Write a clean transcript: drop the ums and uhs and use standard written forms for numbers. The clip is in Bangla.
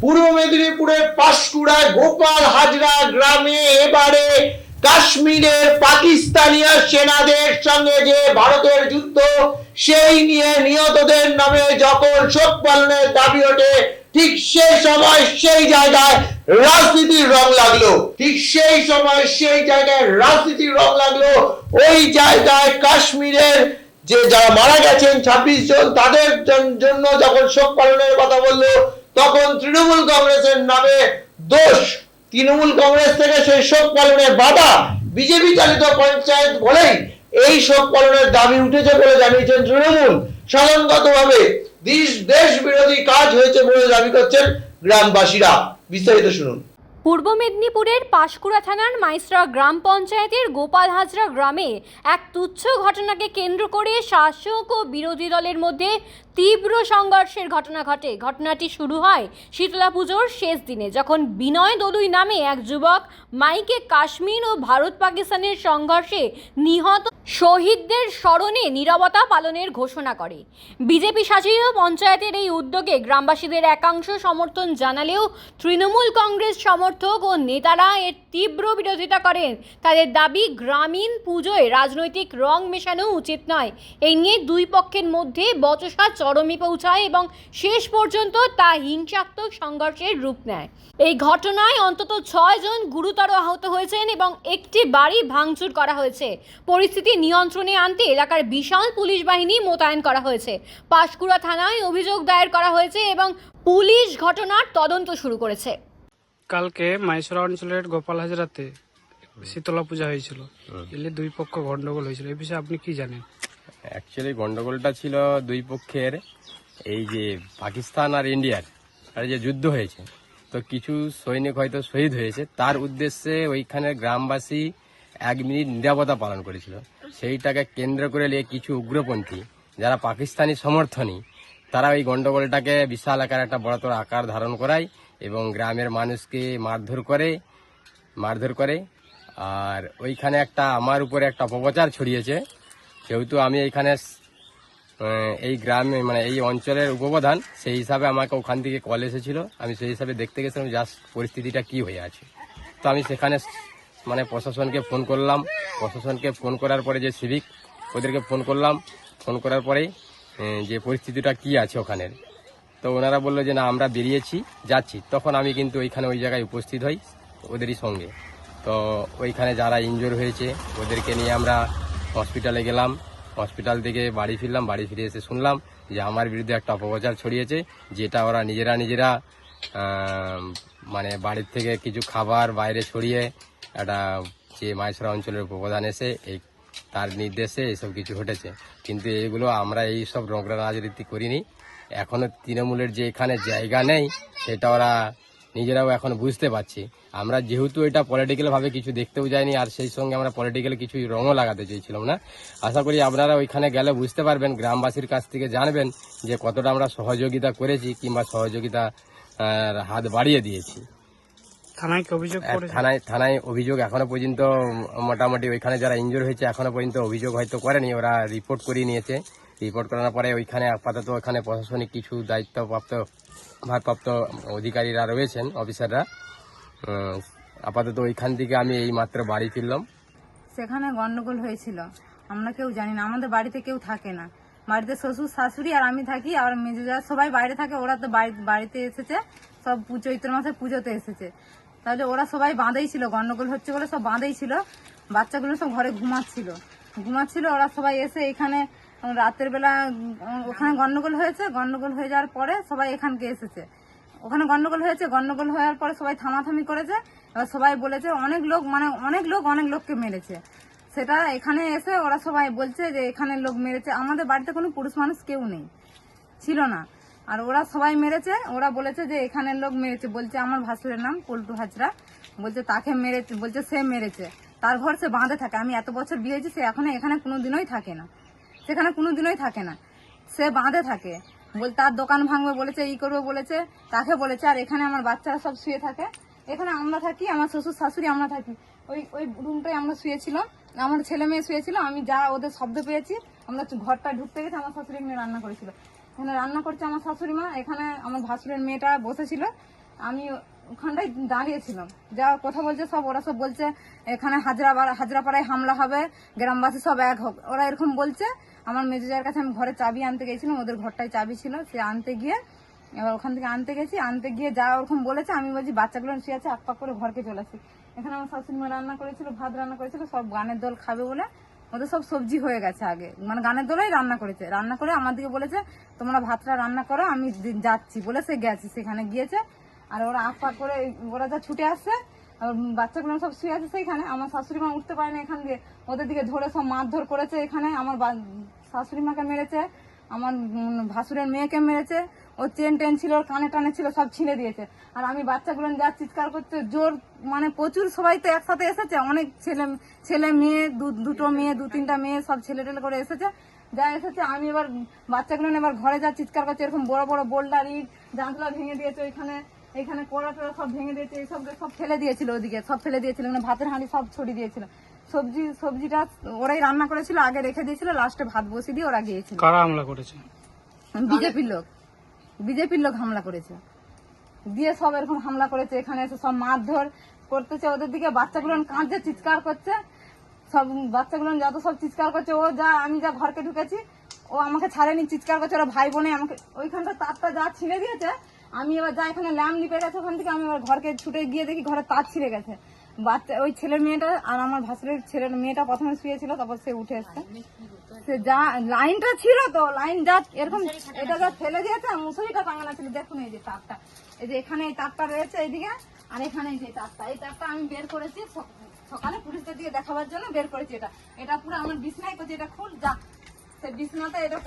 পূর্ব মেদিনীপুরের পাঁশকুড়ায় গোপাল হাজরা গ্রামে এবারে কাশ্মীরের পাকিস্তানি সেনাদের সঙ্গে যে ভারতের যুদ্ধ, সেই নিয়ে নিহতদের নামে যখন শোক পালনের দাবি ওঠে, ঠিক সেই সময় সেই জায়গায় রাজনীতির রং লাগলো। ঠিক সেই সময় সেই জায়গায় রাজনীতির রং লাগলো। ওই জায়গায় কাশ্মীরের যে যারা মারা গেছেন 26 জন, তাদের জন্য যখন শোক পালনের কথা বললো, তখন তৃণমূল কংগ্রেসের নামে দোষ। তৃণমূল কংগ্রেস থেকে সেই শোক পালনের বাধা বিজেপি চালিত পঞ্চায়েত বলেই এই শোক পালনের দাবি উঠেছে বলে জানিয়েছেন তৃণমূল। সংগতভাবে দেশ বিরোধী কাজ হয়েছে বলে দাবি করছেন গ্রামবাসীরা। বিস্তারিত শুনুন। পূর্ব মেদিনীপুরের পাঁশকুড়া থানার মাইসরা গ্রাম পঞ্চায়েতের গোপাল হাজরা গ্রামে এক তুচ্ছ ঘটনাকে কেন্দ্র করে শাসক ও বিরোধী দলের মধ্যে তীব্র সংঘর্ষের ঘটনা ঘটে। ঘটনাটি শুরু হয় শীতলা পুজোর শেষ দিনে, যখন বিনয় দলুই নামে এক যুবক মাইকে কাশ্মীর ও ভারত পাকিস্তানের সংঘর্ষে নিহত শহীদদের স্মরণে নীরবতা পালনের ঘোষণা করে। বিজেপি শাসিত পঞ্চায়েতের এই উদ্যোগে গ্রামবাসীদের একাংশ সমর্থন জানালেও তৃণমূল কংগ্রেস সমর্থক ও নেতারা এর তীব্র বিরোধিতা করেন। তাদের দাবি, গ্রামীণ পুজোয় রাজনৈতিক রং মেশানো উচিত নয়। এই নিয়ে দুই পক্ষের মধ্যে বচসা চরমে পৌঁছায় এবং শেষ পর্যন্ত তা হিংসাত্মক সংঘর্ষের রূপ নেয়। এই ঘটনায় অন্তত 6 জন গুরুতর আহত হয়েছেন এবং একটি বাড়ি ভাঙচুর করা হয়েছে। পরিস্থিতি নিয়ন্ত্রণে আনতে এলাকার বিশাল পুলিশ বাহিনী মোতায়েন করা হয়েছে। পাঁশকুড়া থানায় অভিযোগ দায়ের করা হয়েছে এবং পুলিশ ঘটনার তদন্ত শুরু করেছে। কালকে মাইসরা অঞ্চলের গোপাল হাজরাতে শীতলা পূজা হয়েছিল, এলে দুই পক্ষ গন্ডগোল হয়েছিল। এই বিষয়ে আপনি কি জানেন? অ্যাকচুয়ালি গন্ডগোলটা ছিল দুই পক্ষের, এই যে পাকিস্তান আর ইন্ডিয়ার আর যে যুদ্ধ হয়েছে, তো কিছু সৈনিক হয়তো শহীদ হয়েছে, তার উদ্দেশ্যে ওইখানে গ্রামবাসী 1 মিনিট নীরবতা পালন করেছিল। সেইটাকে কেন্দ্র করে নিয়ে কিছু উগ্রপন্থী যারা পাকিস্তানি সমর্থনী, তারা ওই গন্ডগোলটাকে বিশাল আকার একটা বড়তর আকার ধারণ করায় এবং গ্রামের মানুষকে মারধর করে। আর ওইখানে একটা আমার উপরে একটা অপপ্রচার ছড়িয়েছে। যেহেতু আমি এইখানে এই গ্রামে মানে এই অঞ্চলের উপপ্রধান, সেই হিসাবে আমাকে ওখান থেকে কল এসেছিল। আমি সেই হিসাবে দেখতে গেছিলাম জাস্ট পরিস্থিতিটা কি হয়ে আছে। তো আমি সেখানে মানে প্রশাসনকে ফোন করলাম। প্রশাসনকে ফোন করার পরে যে সিভিক, ওদেরকে ফোন করলাম। ফোন করার পরেই যে পরিস্থিতিটা কি আছে ওখানের, তো ওনারা বললো যে না আমরা বেরিয়েছি, যাচ্ছি। তখন আমি কিন্তু ওই জায়গায় উপস্থিত হই ওদেরই সঙ্গে। তো ওইখানে যারা ইনজোর হয়েছে ওদেরকে নিয়ে আমরা হসপিটালে গেলাম। হসপিটাল থেকে বাড়ি ফিরলাম। বাড়ি ফিরে এসে শুনলাম যে আমার বিরুদ্ধে একটা অপপ্রচার ছড়িয়েছে, যেটা ওরা নিজেরা মানে বাড়ির থেকে কিছু খাবার বাইরে ছড়িয়ে একটা যে মাইসরা অঞ্চলের উপপ্রধান এসে তার নির্দেশে এসব কিছু ঘটেছে। কিন্তু এগুলো আমরা এই সব রোগরা রাজনীতি করিনি। এখনো তৃণমূলের যে এখানে জায়গা নেই, সেটা ওরা নিজেরাও এখন বুঝতে পারছি। আমরা যেহেতু এটা পলিটিক্যাল ভাবে কিছু দেখতেও যাইনি, আর সেই সঙ্গে আমরা পলিটিক্যাল কিছু রঙও লাগাতে চেয়েছিলাম না। আশা করি আপনারা ওইখানে গেলে বুঝতে পারবেন, গ্রামবাসীর কাছ থেকে জানবেন যে কতটা আমরা সহযোগিতা করেছি কিংবা সহযোগিতা হাত বাড়িয়ে দিয়েছি। থানায় অভিযোগ এখনো পর্যন্ত মোটামুটি ওইখানে যারা ইনজোর হয়েছে এখনো পর্যন্ত অভিযোগ হয়তো করেনি, ওরা রিপোর্ট করিয়ে নিয়েছে। রিপোর্ট করার পরে ওইখানে আপাতত ওখানে প্রশাসনিক কিছু ভারপ্রাপ্ত অধিকারীরা রয়েছেন, অফিসাররা। আপাতত ওইখান থেকে আমি এই মাত্র বাড়ি ফিরলাম। সেখানে গন্ডগোল হয়েছিল, আমরা কেউ জানি না। আমাদের বাড়িতে কেউ থাকে না, বাড়িতে শ্বশুর শাশুড়ি আর আমি থাকি, আর মেজোজা সবাই বাইরে থাকে। ওরা তো বাড়িতে এসেছে, সব চৈত্র মাসে পুজোতে এসেছে। তাহলে ওরা সবাই বাঁধেই ছিল, গন্ডগোল হচ্ছে বলে সব বাঁধেই ছিল। বাচ্চাগুলো সব ঘরে ঘুমাচ্ছিল। ওরা সবাই এসে এখানে রাতের বেলা ওখানে গন্ডগোল হয়ে যাওয়ার পরে সবাই এখানকে এসেছে। ওখানে গন্ডগোল হওয়ার পরে সবাই থামাথামি করেছে। এবার সবাই বলেছে অনেক লোককে মেরেছে। সেটা এখানে এসে ওরা সবাই বলছে যে এখানে লোক মেরেছে। আমাদের বাড়িতে কোনো পুরুষ মানুষ কেউ ছিল না, আর ওরা সবাই মেরেছে। ওরা বলেছে যে এখানের লোক মেরেছে, বলছে আমার ভাসুরের নাম পল্টু হাজরা, বলছে তাকে মেরেছে, বলছে সে মেরেছে। তার ঘর সে বাঁধে থাকে, আমি এত বছর বিয়ে হয়েছি, সে এখানে কোনোদিনই থাকে না, সে বাঁধে থাকে। তার দোকান ভাঙবে বলেছে, করবে বলেছে, তাকে বলেছে। আর এখানে আমার বাচ্চারা সব শুয়ে থাকে, এখানে আমরা থাকি, আমার শ্বশুর শাশুড়ি আমরা থাকি। ওই রুমটায় আমরা শুয়েছিলাম, আমার ছেলে মেয়ে শুয়েছিল। আমি যা ওদের শব্দ পেয়েছি, আমরা ঘরটা ঢুকতে গেছি, আমার শাশুড়ি মেয়ে রান্না করেছিল। এখানে রান্না করছে আমার শাশুড়ি মা, এখানে আমার ভাসুরের মেয়েটা বসেছিল। আমি ওখানটায় দাঁড়িয়েছিলাম, যা কথা বলছে সব ওরা সব বলছে এখানে হাজরাপাড়ায় হামলা হবে, গ্রামবাসী সব এক হোক, ওরা এরকম বলছে। আমার মেজো জায়ের কাছে আমি ঘরে চাবি আনতে গেছিলাম, ওদের ঘরটায় চাবি ছিল, সে আনতে গিয়ে এবার ওখান থেকে আনতে গিয়ে যা ওরকম বলেছে, আমি বলছি বাচ্চাগুলো শুয়ে আছে, এক করে ঘরকে চলে আসি। এখানে আমার শাশুড়ি মা রান্না করেছিল, ভাত রান্না করেছিল, সব গানের দল খাবে বলে ওদের সব সবজি হয়ে গেছে আগে, মানে গানের দলেই রান্না করেছে। রান্না করে আমাদেরকে বলেছে তোমরা ভাতটা রান্না করো, আমি যাচ্ছি বলে সে গেছে, সেখানে গিয়েছে। আর ওরা আপা করে ওরা যা ছুটে আসছে, আর বাচ্চাগুলো সব শুয়ে আছে সেইখানে। আমার শাশুড়ি মা উঠতে পারেনি এখান দিয়ে, ওদের দিকে ধরে সব মারধর করেছে। এখানে আমার শাশুড়ি মাকে মেরেছে, আমার ভাসুরের মেয়েকে মেরেছে, ওর চেন টেন ছিল, ওর কানে টানে ছিল, সব ছিঁড়ে দিয়েছে। আর আমি বাচ্চাগুলো যা চিৎকার করছে জোর, মানে প্রচুর সবাই তো একসাথে এসেছে, অনেক ছেলে মেয়ে, দুটো মেয়ে, 2-3টা মেয়ে, সব ছেলে টেলে করে এসেছে, যা এসেছে। আমি এবার বাচ্চাগুলো এবার ঘরে যা চিৎকার করছে, এরকম বড় বড় বোল্ডার ইট জানলা ভেঙে দিয়েছে, এখানে কোড়া টোড়া সব ভেঙে দিয়েছে, এইসব সব ফেলে দিয়েছিল, ওদিকে সব ফেলে দিয়েছিল, মানে ভাতের হাঁড়ি সব ছড়িয়ে দিয়েছিল। সবজিটা ওরাই রান্না করেছিল, আগে রেখে দিয়েছিল, লাস্টে ভাত বসিয়ে দিয়ে ওরা গিয়েছিল। কারা হামলা করেছে? বিজেপির লোক হামলা করেছে, দিয়ে সব এরকম হামলা করেছে, এখানে এসে সব মারধর করতেছে ওদের দিকে। বাচ্চাগুলো কাঁদছে, চিৎকার করছে, সব বাচ্চাগুলো যত সব চিৎকার করছে, আমি যা ঘরকে ঢুকেছি, ও আমাকে ছাড়েনি, চিৎকার করছে। ওরা ভাই বোনে আমাকে ওইখানটা তারটা যা ছিঁড়ে দিয়েছে, আমি এবার যা এখানে ল্যাম্প লিপে গেছে, ওখান থেকে আমি এবার ঘরকে ছুটে গিয়ে দেখি ঘরে তার ছিঁড়ে গেছে। বাচ্চা ওই ছেলের মেয়েটা আর আমার ভাসুরের ছেলের মেয়েটা প্রথমে শুয়েছিল, তারপর সে উঠে এসছে। সে যা লাইনটা ছিল, তো লাইন যা এরকম এটা যা ফেলে দিয়েছে, মুসুরিটা টাঙানো ছিল, দেখুন এই যে তারটা, এই যে এখানে এই তারটা রয়েছে এইদিকে, আর এখানে এই যে তারটা আমি বের করেছি সকালে পুলিশদের দিকে দেখাবার জন্য বের করেছি। এটা পুরো আমার বিছনায় করছি, এটা খুল যা, সে বিছনাতে এটা